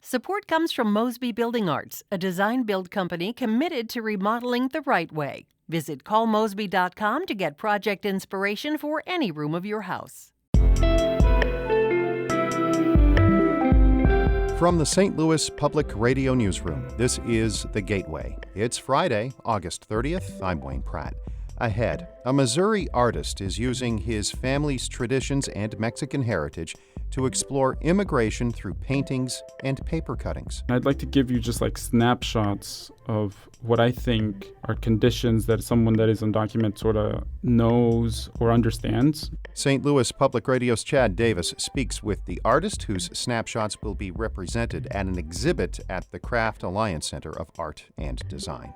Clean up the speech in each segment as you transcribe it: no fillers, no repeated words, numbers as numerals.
Support comes from Mosby Building Arts, a design-build company committed to remodeling the right way. Visit callmosby.com to get project inspiration for any room of your house. From the St. Louis Public Radio Newsroom, this is The Gateway. It's Friday, August 30th. I'm Wayne Pratt. Ahead, a Missouri artist is using his family's traditions and Mexican heritage to explore immigration through paintings and paper cuttings. I'd like to give you just like snapshots of what I think are conditions that someone that is undocumented sort of knows or understands. St. Louis Public Radio's Chad Davis speaks with the artist whose snapshots will be represented at an exhibit at the Craft Alliance Center of Art and Design.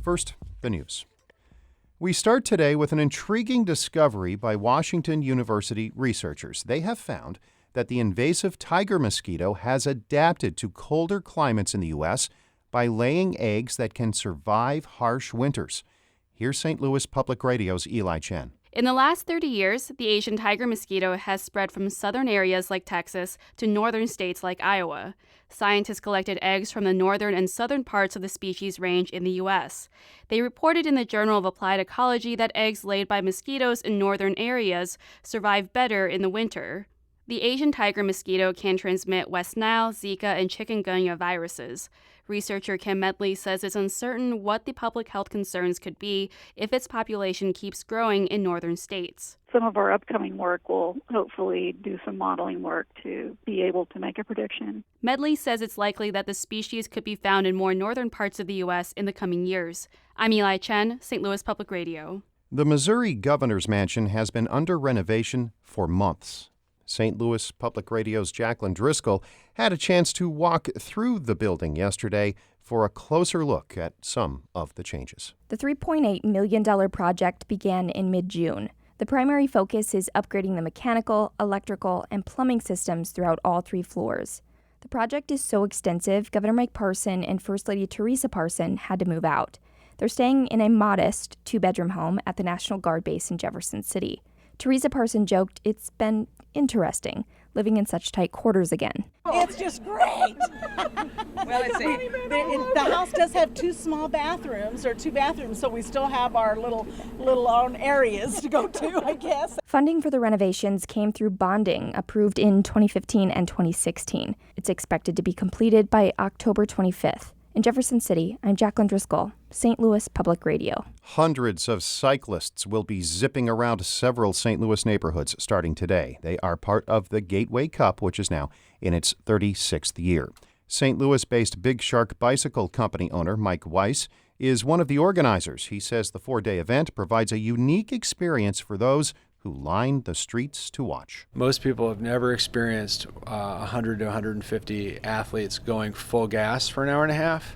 First, the news. We start today with an intriguing discovery by Washington University researchers. They have found that the invasive tiger mosquito has adapted to colder climates in the U.S. by laying eggs that can survive harsh winters. Here's St. Louis Public Radio's Eli Chen. In the last 30 years, the Asian tiger mosquito has spread from southern areas like Texas to northern states like Iowa. Scientists collected eggs from the northern and southern parts of the species range in the U.S. They reported in the Journal of Applied Ecology that eggs laid by mosquitoes in northern areas survive better in the winter. The Asian tiger mosquito can transmit West Nile, Zika, and chikungunya viruses. Researcher Kim Medley says it's uncertain what the public health concerns could be if its population keeps growing in northern states. Some of our upcoming work will hopefully do some modeling work to be able to make a prediction. Medley says it's likely that the species could be found in more northern parts of the U.S. in the coming years. I'm Eli Chen, St. Louis Public Radio. The Missouri governor's mansion has been under renovation for months. St. Louis Public Radio's Jacqueline Driscoll had a chance to walk through the building yesterday for a closer look at some of the changes. The $3.8 million project began in mid-June. The primary focus is upgrading the mechanical, electrical, and plumbing systems throughout all 3 floors. The project is so extensive, Governor Mike Parson and First Lady Teresa Parson had to move out. They're staying in a modest 2-bedroom home at the National Guard base in Jefferson City. Teresa Parson joked it's been interesting living in such tight quarters again. It's just great. Well, the house does have 2 small bathrooms, or 2 bathrooms, so we still have our little own areas to go to, I guess. Funding for the renovations came through bonding approved in 2015 and 2016. It's expected to be completed by October 25th. In Jefferson City, I'm Jacqueline Driscoll, St. Louis Public Radio. Hundreds of cyclists will be zipping around several St. Louis neighborhoods starting today. They are part of the Gateway Cup, which is now in its 36th year. St. Louis-based Big Shark Bicycle Company owner Mike Weiss is one of the organizers. He says the 4-day event provides a unique experience for those who line the streets to watch. Most people have never experienced 100 to 150 athletes going full gas for an hour and a half.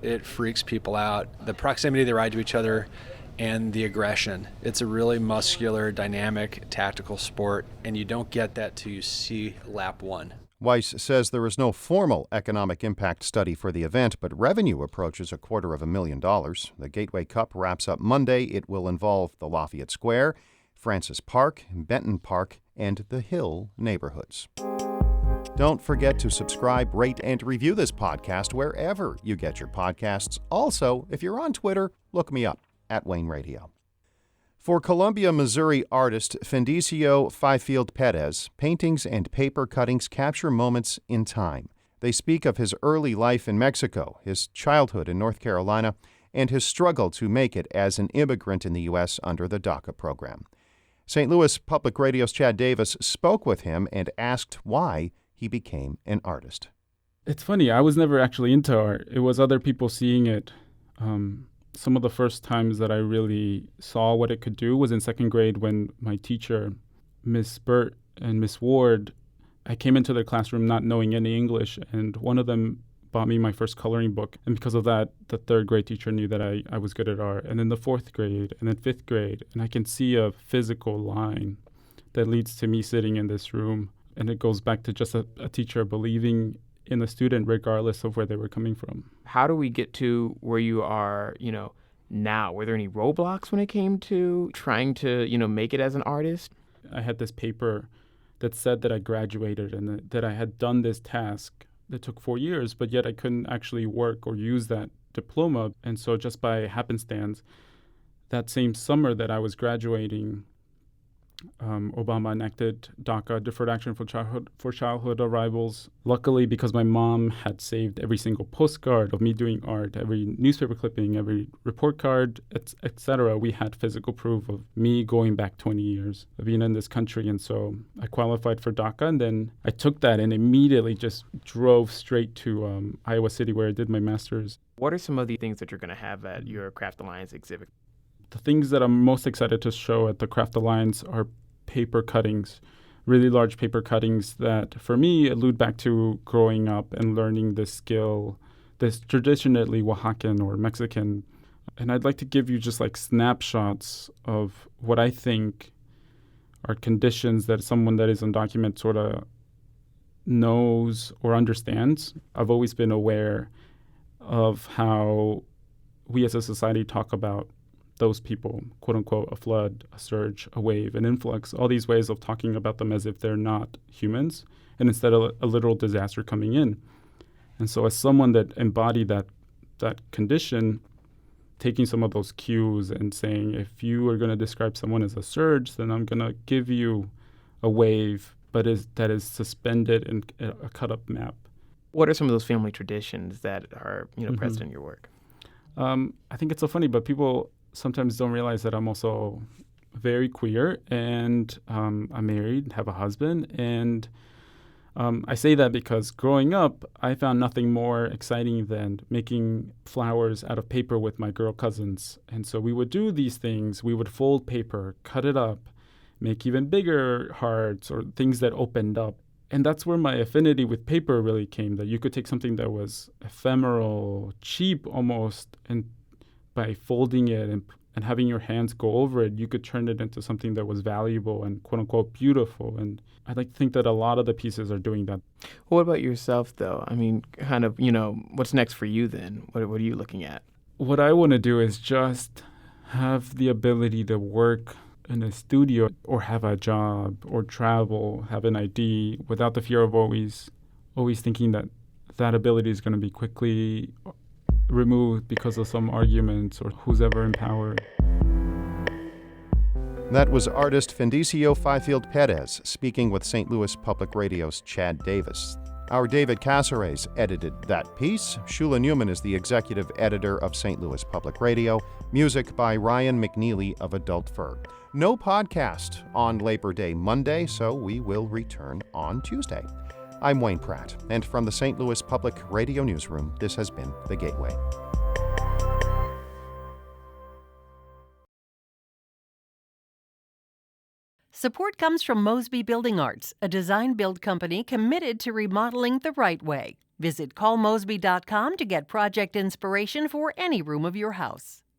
It freaks people out. The proximity they ride to each other and the aggression. It's a really muscular, dynamic, tactical sport, and you don't get that till you see lap 1. Weiss says there is no formal economic impact study for the event, but revenue approaches $250,000. The Gateway Cup wraps up Monday. It will involve the Lafayette Square, Francis Park, Benton Park, and the Hill neighborhoods. Don't forget to subscribe, rate, and review this podcast wherever you get your podcasts. Also, if you're on Twitter, look me up at Wayne Radio. For Columbia, Missouri artist Fidencio Fifield-Perez, paintings and paper cuttings capture moments in time. They speak of his early life in Mexico, his childhood in North Carolina, and his struggle to make it as an immigrant in the U.S. under the DACA program. St. Louis Public Radio's Chad Davis spoke with him and asked why he became an artist. It's funny, I was never actually into art. It was other people seeing it. Some of the first times that I really saw what it could do was in 2nd grade when my teacher, Miss Burt and Miss Ward, I came into their classroom not knowing any English, and one of them bought me my first coloring book. And because of that, the 3rd grade teacher knew that I was good at art. And then the 4th grade, and then 5th grade. And I can see a physical line that leads to me sitting in this room. And it goes back to just a teacher believing in the student regardless of where they were coming from. How do we get to where you are, now? Were there any roadblocks when it came to trying to, make it as an artist? I had this paper that said that I graduated and that I had done this task that took 4 years, but yet I couldn't actually work or use that diploma. And so just by happenstance, that same summer that I was graduating, Obama enacted DACA, Deferred Action for Childhood Arrivals. Luckily, because my mom had saved every single postcard of me doing art, every newspaper clipping, every report card, etc., we had physical proof of me going back 20 years of being in this country. And so I qualified for DACA, and then I took that and immediately just drove straight to Iowa City, where I did my master's. What are some of the things that you're going to have at your Craft Alliance exhibit? The things that I'm most excited to show at the Craft Alliance are paper cuttings, really large paper cuttings that, for me, allude back to growing up and learning this skill, this traditionally Oaxacan or Mexican. And I'd like to give you just like snapshots of what I think are conditions that someone that is undocumented sort of knows or understands. I've always been aware of how we as a society talk about those people, quote unquote, a flood, a surge, a wave, an influx, all these ways of talking about them as if they're not humans, and instead of a literal disaster coming in. And so as someone that embodied that condition, taking some of those cues and saying, if you are going to describe someone as a surge, then I'm going to give you a wave, but that is suspended in a cut-up map. What are some of those family traditions that are present in your work? I think it's so funny, but people sometimes don't realize that I'm also very queer, and I'm married, have a husband, and I say that because growing up, I found nothing more exciting than making flowers out of paper with my girl cousins. And so we would do these things. We would fold paper, cut it up, make even bigger hearts or things that opened up. And that's where my affinity with paper really came, that you could take something that was ephemeral, cheap almost, and by folding it and having your hands go over it, you could turn it into something that was valuable and quote-unquote beautiful. And I'd like to think that a lot of the pieces are doing that. What about yourself, though? I mean, kind of, what's next for you then? What are you looking at? What I want to do is just have the ability to work in a studio or have a job or travel, have an ID without the fear of always thinking that that ability is going to be quickly removed because of some arguments or who's ever in power. That was artist Fidencio Fifield-Perez speaking with St. Louis Public Radio's Chad Davis. Our David Caceres edited that piece. Shula Newman is the executive editor of St. Louis Public Radio. Music by Ryan McNeely of Adult Fur. No podcast on Labor Day Monday, so we will return on Tuesday. I'm Wayne Pratt, and from the St. Louis Public Radio Newsroom, this has been The Gateway. Support comes from Mosby Building Arts, a design-build company committed to remodeling the right way. Visit callmosby.com to get project inspiration for any room of your house.